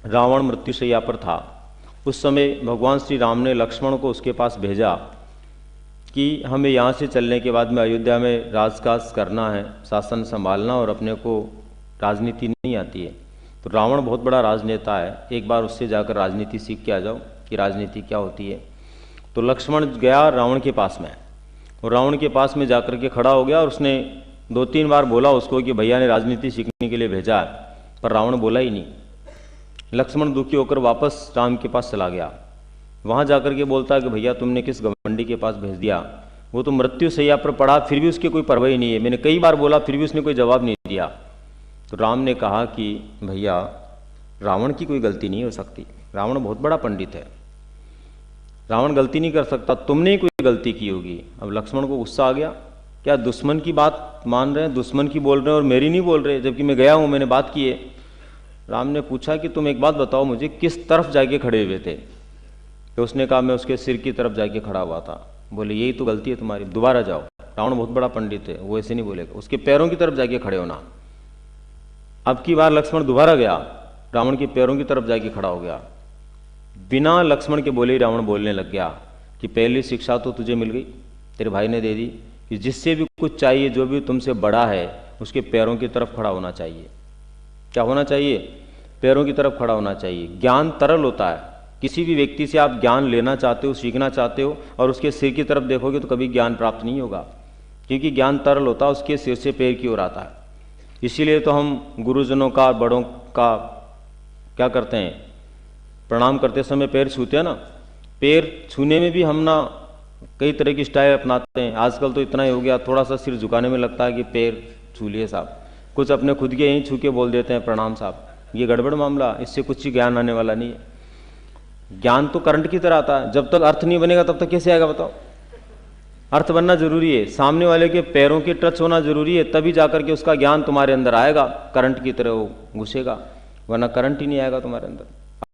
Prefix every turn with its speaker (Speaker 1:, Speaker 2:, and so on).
Speaker 1: रावण मृत्युशैया पर था। उस समय भगवान श्री राम ने लक्ष्मण को उसके पास भेजा कि हमें यहाँ से चलने के बाद में अयोध्या में राजकाज करना है, शासन संभालना, और अपने को राजनीति नहीं आती है। तो रावण बहुत बड़ा राजनेता है, एक बार उससे जाकर राजनीति सीख के आ जाओ कि राजनीति क्या होती है। तो लक्ष्मण गया रावण के पास में, और रावण के पास में जाकर के खड़ा हो गया, और उसने 2-3 बार बोला उसको कि भैया ने राजनीति सीखने के लिए भेजा है, पर रावण बोला ही नहीं। लक्ष्मण दुखी होकर वापस राम के पास चला गया। वहाँ जाकर के बोलता है कि भैया तुमने किस घमंडी के पास भेज दिया, वो तो मृत्यु शैया पर पड़ा, फिर भी उसकी कोई परवाह ही नहीं है, मैंने कई बार बोला फिर भी उसने कोई जवाब नहीं दिया। तो राम ने कहा कि भैया रावण की कोई गलती नहीं हो सकती, रावण बहुत बड़ा पंडित है, रावण गलती नहीं कर सकता, तुमने ही कोई गलती की होगी। अब लक्ष्मण को गुस्सा आ गया, क्या दुश्मन की बात मान रहे हैं, दुश्मन की बोल रहे हैं और मेरी नहीं बोल रहे, जबकि मैं गया हूँ, मैंने बात की है। राम ने पूछा कि तुम एक बात बताओ मुझे, किस तरफ जाके खड़े हुए थे? तो उसने कहा मैं उसके सिर की तरफ जाके खड़ा हुआ था। बोले यही तो गलती है तुम्हारी, दोबारा जाओ, रावण बहुत बड़ा पंडित है, वो ऐसे नहीं बोलेगा, उसके पैरों की तरफ जाके खड़े होना। अब की बार लक्ष्मण दोबारा गया, रावण के पैरों की तरफ जाके खड़ा हो गया। बिना लक्ष्मण के बोले ही रावण बोलने लग गया कि पहली शिक्षा तो तुझे मिल गई, तेरे भाई ने दे दी कि जिससे भी कुछ चाहिए, जो भी तुमसे बड़ा है, उसके पैरों की तरफ खड़ा होना चाहिए। क्या होना चाहिए? पैरों की तरफ खड़ा होना चाहिए। ज्ञान तरल होता है, किसी भी व्यक्ति से आप ज्ञान लेना चाहते हो, सीखना चाहते हो, और उसके सिर की तरफ देखोगे तो कभी ज्ञान प्राप्त नहीं होगा, क्योंकि ज्ञान तरल होता है, उसके सिर से पैर की ओर आता है। इसीलिए तो हम गुरुजनों का, बड़ों का क्या करते हैं, प्रणाम करते समय पैर छूते हैं ना। पैर छूने में भी हम ना कई तरह की स्टाइल अपनाते हैं। आजकल तो इतना ही हो गया, थोड़ा सा सिर झुकाने में लगता है कि पैर छू लिए साहब, कुछ अपने खुद के यहीं छू के बोल देते हैं प्रणाम साहब। ये गड़बड़ मामला, इससे कुछ ही ज्ञान आने वाला नहीं है। ज्ञान तो करंट की तरह आता है, जब तक अर्थ नहीं बनेगा तब तक कैसे आएगा बताओ? अर्थ बनना जरूरी है, सामने वाले के पैरों के टच होना जरूरी है, तभी जाकर के उसका ज्ञान तुम्हारे अंदर आएगा, करंट की तरह वो घुसेगा, वरना करंट ही नहीं आएगा तुम्हारे अंदर।